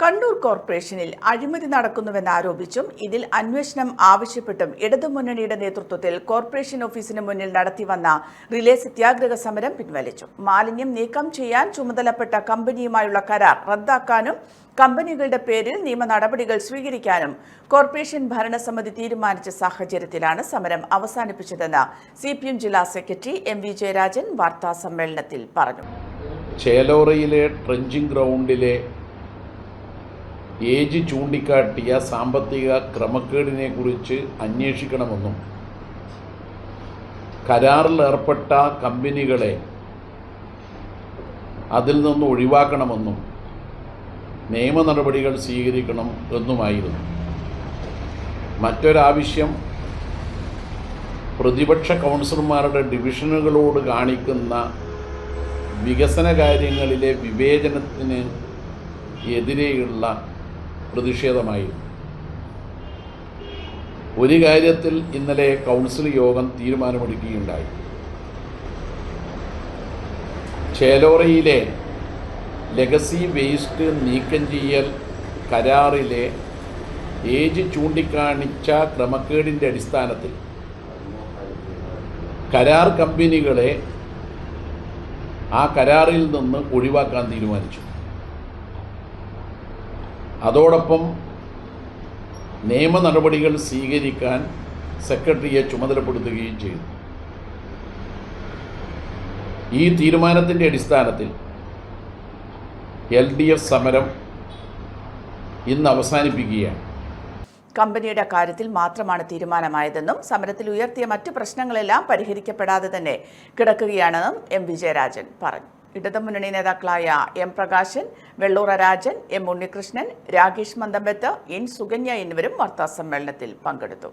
കണ്ണൂർ കോർപ്പറേഷനിൽ അഴിമതി നടക്കുന്നുവെന്നാരോപിച്ചും ഇതിൽ അന്വേഷണം ആവശ്യപ്പെട്ടും ഇടതുമുന്നണിയുടെ നേതൃത്വത്തിൽ കോർപ്പറേഷൻ ഓഫീസിന് മുന്നിൽ നടത്തിവന്ന റിലേ സത്യാഗ്രഹ സമരം പിൻവലിച്ചു. മാലിന്യം നീക്കം ചെയ്യാൻ ചുമതലപ്പെട്ട കമ്പനിയുമായുള്ള കരാർ റദ്ദാക്കാനും കമ്പനികളുടെ പേരിൽ നിയമ നടപടികൾ സ്വീകരിക്കാനും കോർപ്പറേഷൻ ഭരണസമിതി തീരുമാനിച്ച സാഹചര്യത്തിലാണ് സമരം അവസാനിപ്പിച്ചതെന്ന് CPM ജില്ലാ സെക്രട്ടറി MV ജയരാജൻ വാർത്താസമ്മേളനത്തിൽ പറഞ്ഞു. ചേലോറയിലെ ട്രെഞ്ചിങ് ഗ്രൗണ്ടിലെ ഏജ് ചൂണ്ടിക്കാട്ടിയ സാമ്പത്തിക ക്രമക്കേടിനെക്കുറിച്ച് അന്വേഷിക്കണമെന്നും കരാറിലേർപ്പെട്ട കമ്പനികളെ അതിൽ നിന്ന് ഒഴിവാക്കണമെന്നും നിയമ നടപടികൾ സ്വീകരിക്കണം എന്നുമായിരുന്നു. മറ്റൊരാവശ്യം പ്രതിപക്ഷ കൗൺസിലർമാരുടെ ഡിവിഷനുകളോട് കാണിക്കുന്ന വികസന കാര്യങ്ങളിലെ വിവേചനത്തിന് എതിരെയുള്ള പ്രതിഷേധമായിരുന്നു. ഒരു കാര്യത്തിൽ ഇന്നലെ കൗൺസിൽ യോഗം തീരുമാനമെടുക്കുകയുണ്ടായി. ചേലോറയിലെ ലെഗസി വേസ്റ്റ് നീക്കം ചെയ്യൽ കരാറിലെ ഏജ് ചൂണ്ടിക്കാണിച്ച ക്രമക്കേടിൻ്റെ അടിസ്ഥാനത്തിൽ കരാർ കമ്പനികളെ ആ കരാറിൽ നിന്ന് ഒഴിവാക്കാൻ തീരുമാനിച്ചു. അതോടൊപ്പം നിയമ നടപടികൾ സ്വീകരിക്കാൻ സെക്രട്ടറിയെ ചുമതലപ്പെടുത്തുകയും ചെയ്തു. ഈ തീരുമാനത്തിൻ്റെ അടിസ്ഥാനത്തിൽ LDF സമരം ഇന്ന് അവസാനിപ്പിക്കുകയാണ്. കമ്പനിയുടെ കാര്യത്തിൽ മാത്രമാണ് തീരുമാനമായതെന്നും സമരത്തിൽ ഉയർത്തിയ മറ്റു പ്രശ്നങ്ങളെല്ലാം പരിഹരിക്കപ്പെടാതെ തന്നെ കിടക്കുകയാണെന്നും MV ജയരാജൻ പറഞ്ഞു. ഇടതുമുന്നണി നേതാക്കളായ M Prakashan, Vellur Rajan, M Unnikrishnan, Rakesh മന്തമ്പത്ത്, N Sukanya എന്നിവരും വാർത്താസമ്മേളനത്തിൽ പങ്കെടുത്തു.